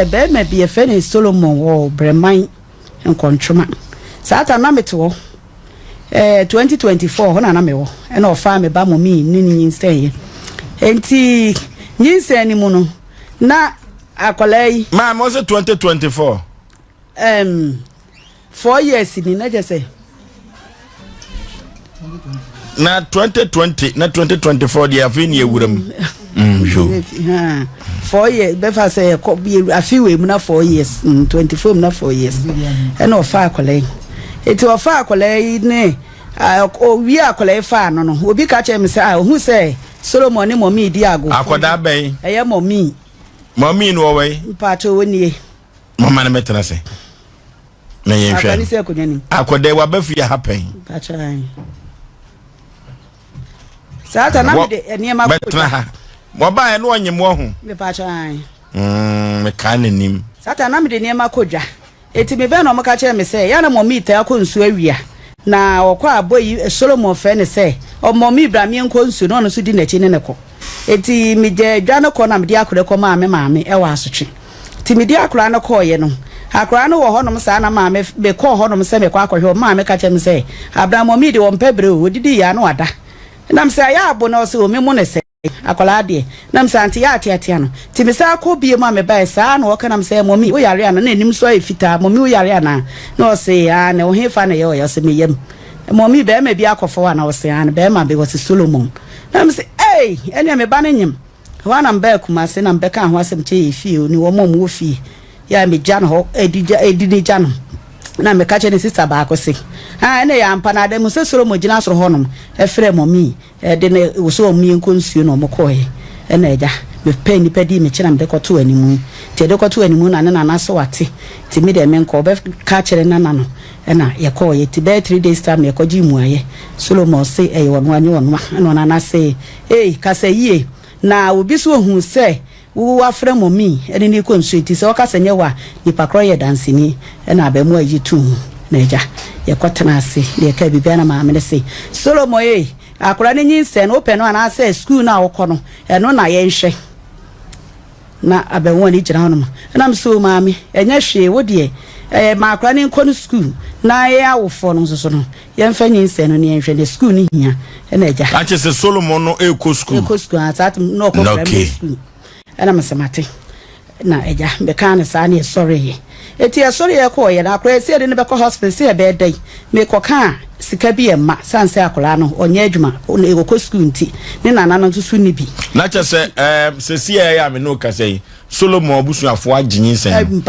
be me be a feni Solomon or Breman and Controma. Sata Nameto 2024 when Anameo and our farm about me nini stay. Enti nyinse animuno na akolai ma was 2024 4 years ni na just say na 2020 na 2024 dia afini ewuram sure 4 years befa say afiwe mu na 4 years 24 mu na 4 years and ofa akolai eti ofa akolai ne wi akolai fa no obi ka che me say hu say Solomon ni mommy di ago akoda ben eye mommy no way pato woni mama na metena say na yen hwa akani se akonya akoda wa ba fi happen pato Sata na de eniema betena ha mo ba e no onyem wo ho me pato me kan nim Sata na de eniema kodwa eti me be na omaka kire me say ya na mommy ta akonsu awia na okwa aboyi Solomon fe ne say o mommy Ibrahim enkonsu no no so di na chi ne ko eti me je dwane ko na me di akure ko maame e wa asotwe ti me di akura na ko ye no akura no wo honom sa na maame be ko honom se me kwa akohwe maame ka kire me say Abraham mommy de wo mpabre o didi ya no ada na me say ya abo na o se o me mu ne say akola de na me say anti ya atiatia no ti me say akọ bie ma me ba sa na o ka na me say mommy wo yare ana na enim so efita mommy wo yare ana na o say ya na o hefa na ye o ya se me yam mommy be ma bi akofo na o say ana be ma be wo se Solomon na me say hey ene me ba na nyim wa na mba kuma se na mba ka ho asem che efi o ni wo mom wo fi ya me jan ho edini jan na me ka che ne sister ba ko se ene ya mpa na de mu se Solomon gina soro honom e frɛ mommy de ne wo so mommy nkonsuo no mo koye ene eja me pe ni pedi me kira me de koto animu te de koto animu na na so wate ti me de me nko be ka kire na no ena ye koye ti be 3 days time ye koji mu aye Solomon se e wonu anye wonu no na se ka se yie na obi so hu se wo afre mommy ene ni konsuo ti se o ka se nye wa ni pakro ye dance ni ena ba mu ayi tu na eja ye kotena ase ye ka bibia na ma me se Solomon akura ni nyinse no open no na say school na wokọ no eno na ye nhwe na abenwo ni gira hono na mso maami enya hwe wo de ma akura ni nkọ no school na ye awofo no so no ye mfa nyinse no ne nhwe de school ni hia na eja ache se Solomon no eko school atat no ko primary school ana masemate na eja be kan sa na sorry eti sorry ye ko ye na akura se de ne be ko hospital se be dai me ko kan sika bi emma sanse akola no onye adwuma e go school nti ne nana no nso ni bi na che se se ya me no ka sei Solomon obusuafo agyinsen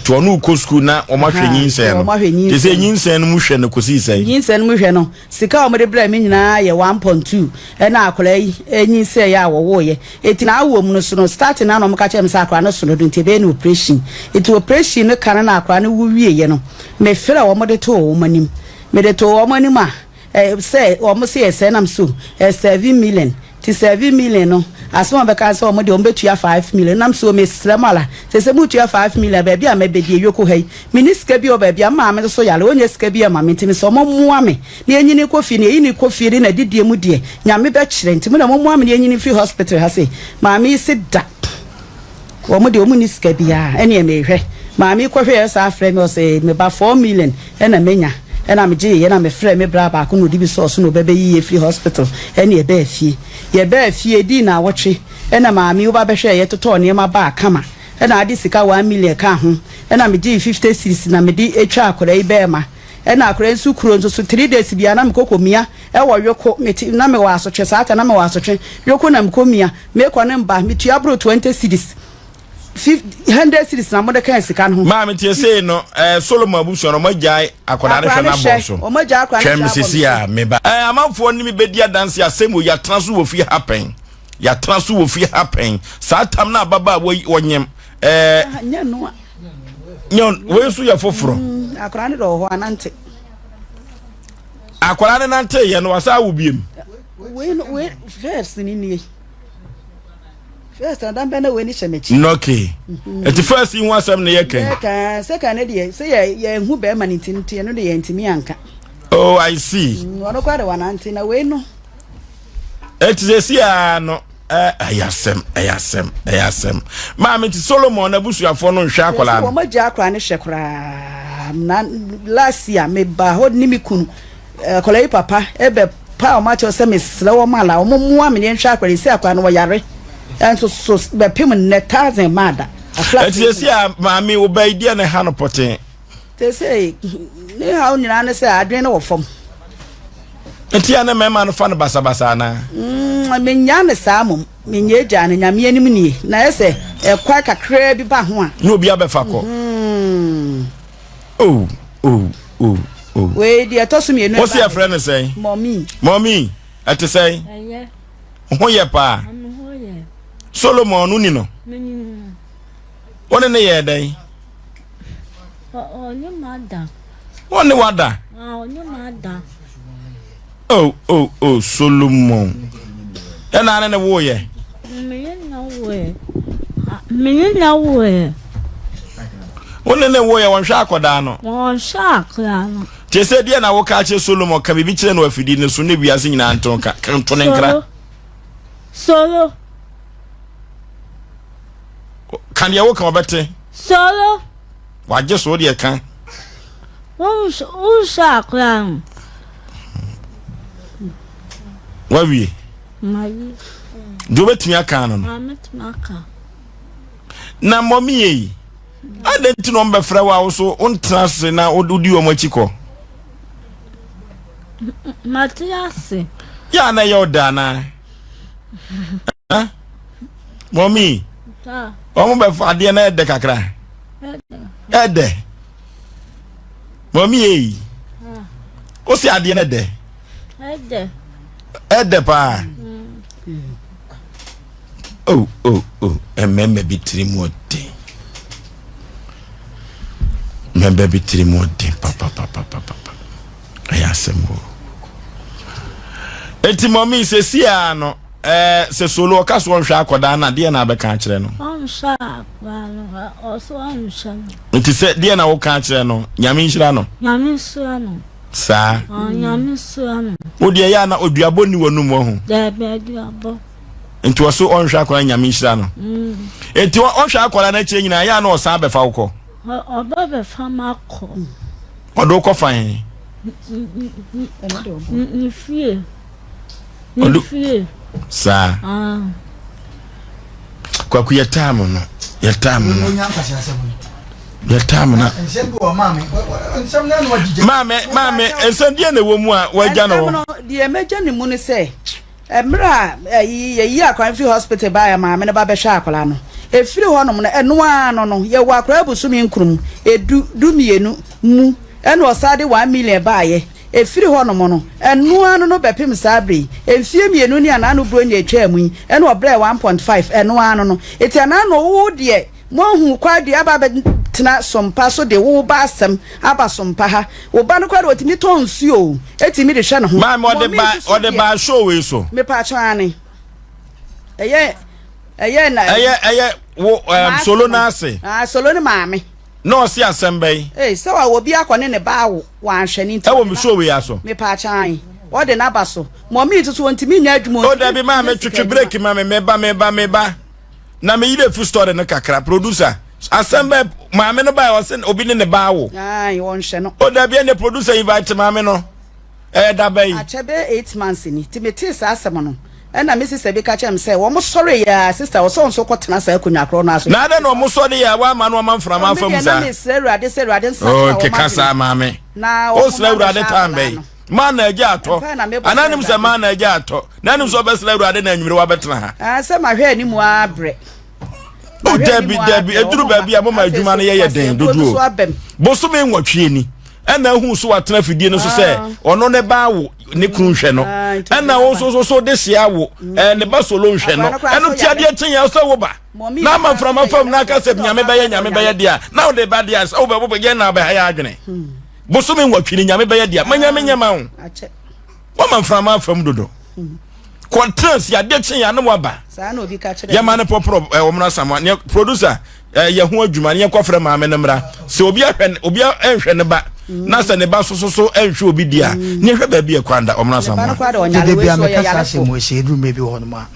to no ko school na o ma hwe nyinsen no te se nyinsen no mu hwe no kosi sei nyinsen no mu hwe no sika o me de bra me nyina ye 1.2 e na akola yi nyinsen ya wo ye eti na awo mu no so no start na no mo ka che me sa akola no so no nti be na operation eti operation no kan na akola no wuwie ye no me fere wo mo de to wo manim me de to wo manim a say wo mo say say nam so 7 million ti 7 million no asoma be kan say wo mo de wo betua 5 million nam so me sramala se mutua 5 million ba bia me be de yoko hai miniska bi o ba bia ma me so yale onye ska bi ma me ntimi so mo moa me na enyini kofi na eyini kofi na didie mu de nya me be kire ntimi na mo moa me na enyini free hospital ha say ma me isi da wo mo de wo miniska bia ene me hwe ma me kohwe sa afre me o say me ba 4 million ena menya ena me je ye na me frɛ me bra ba ko no di bi so no bebe yi free hospital ene ye ba fie di na wotwe ena maami wo ba behwe ye toto ne ma ba kama ena adi sika 1 million ka ho ena me je 50 series na me di etwa akora yi be ma ena akora nsu kuro nso 3 days bia na me kokomia e wo yoko meti na me wa asotwe saata na me wa asotwe yoko na me komia me ko ne mba me tua bro 20 series 100 series na mode kan sika no ma me tie say no Solomon abuso no magai akoda ne hwe na boso o magai akora twem sisi a me ba amanfo ni me bedi adanse asem ya transo wo fi happen ya transo wo fi happen sa tam na baba wonyem nya no nyon we su ya foforo akora ne do ho anante akora ne nante ye no wasa wo biem we first ni first and then bena we ni shemechi okay at first you want some na yeken second dey say ye hu be ma ntinti no dey ntimi anka oh I see wono kware wanante na we no etizesi a no ayasem maame ti Solomon na busuafo no hwe akola no mo gya akra ne hwe kra na last year me ba ho ni mi kunu akola yi papa ebe pa o ma che se me sre wo mala o mo mua me hwe akra si akra no wo yare enso so be pim ne 1000 mada eti a maame wo ba idi na ha no poten te say ni ha o nyina ne se adwen no wo fom eti ana mema no fa no basa na me nya ne samum me nya eja ne nyame anim nie na ese ekwa kakra bi ba ho a no obi abefa ko oh we di atosu me no what's your friend say mommy ati say ho ye pa Solomon no ni no one ne ye dai onye mada one wada onye mada oh Solomon ena ne wo ye me na wo one ne wo ye won hwa akoda no won hwa akoda no te se die na wo ka che Solomon ka bibi kire no afidi ne so ne biase nyina nton ka nton ne nkra solo kan ye wo ka obete solo waje so de kan won hwa akoda no wawie mayi do betumi aka no na mommy yi adenti no mbe fra wa wo so ontra se na odudi o machiko Matias ya na yo dana ha mommy ta o mo be fa de na ede kakra ede mommy yi o si ade na ede ede pa oh ememme bitiri mu ode membe bitiri mu ode papa ayasemo eti mommy se sia no se solo ka so hwa akoda na de na abeka kire no sha kwalo oso sha eti se de na wo ka kire no nyame nhira no sa nyame sura no wo de ya na oduabo ni wonu mo ho da be aduabo enti wo so onhwa akoda nyame nhira no enti onhwa akoda na kire nyina ya na o sa befa wo oba befa mako odo ko fan ni fie sa kwa kuyatamu no yatamu na mame ensandie na wo mu a waja no die meja ni mu ni se emra yi akwan free hospital ba ya mame ne ba be hwa akola no efiri ho no no eno ano no ye wa akra busumi nkrum edu mienu mu eno osade 1 million ba ye efiri ho no no eno ano no bepem sabre efie mienu ni ana no bro ni atwa amu eno obre 1.5 eno ano no eti ana no wo de mo hu kwade aba tena SOMPA so de wo ba asem aba SOMPA ha wo ba no kwade otimi tonsuo etimi de hwe no ho ma ode ba show we so me pa chane eye wo solo na ase solo ni maame no si asembei so wa obi akone ne ba wo anhwe ni wo me show we aso me pa chan wo de na ba so mommy tutu ontimi nya adwuma o da bi ma me twetwe break ma me ba na me yide fu story no kakra producer asembei maame no ba wo se obi ne ba wo wo nhwe no o da bi ne producer invite maame no da bai achebe 8 months ni timeti sa asem no na Mrs. Sebeka chem say wo mo sorry ya sister wo so nso kwotena sa akunya kro na so na da no mo sorry ya wa ma no ma mframa fam za na Mrs. Erade nsa o ke kasa maame na o sla Erade tambe ma na eja ato ananim se ma na eja ato nanim so be sla Erade na anwire wa betena ha se ma hwe ani mu abre o debi eduru ba bia mo ma adwuma no ye den doduo boso me nwatwe ni ena hu so watena fidie no so se ono ne ba wo ne kru hwe no ena wo so de sia wo ne ba solo hwe no eno tia de tenya so wo ba na ma frama fam na ka se nyame be ye dia na wo de ba dia so wo be ge na ba ya adwene boso me nwatwe ni nyame be ye dia manya ma wo wo ma frama fam dodo contrast ya de tenya no wo ba sa na obi ka kire ya ma ne popro wo mra sama ne producer ye ho adwuma ne kwafra ma me ne mra se obi enhwe ne ba na se ne ba so enhwe obi dia ne hwe ba bi e kwanda omra sama de bia me kasa se mo se drum be bi ho no ma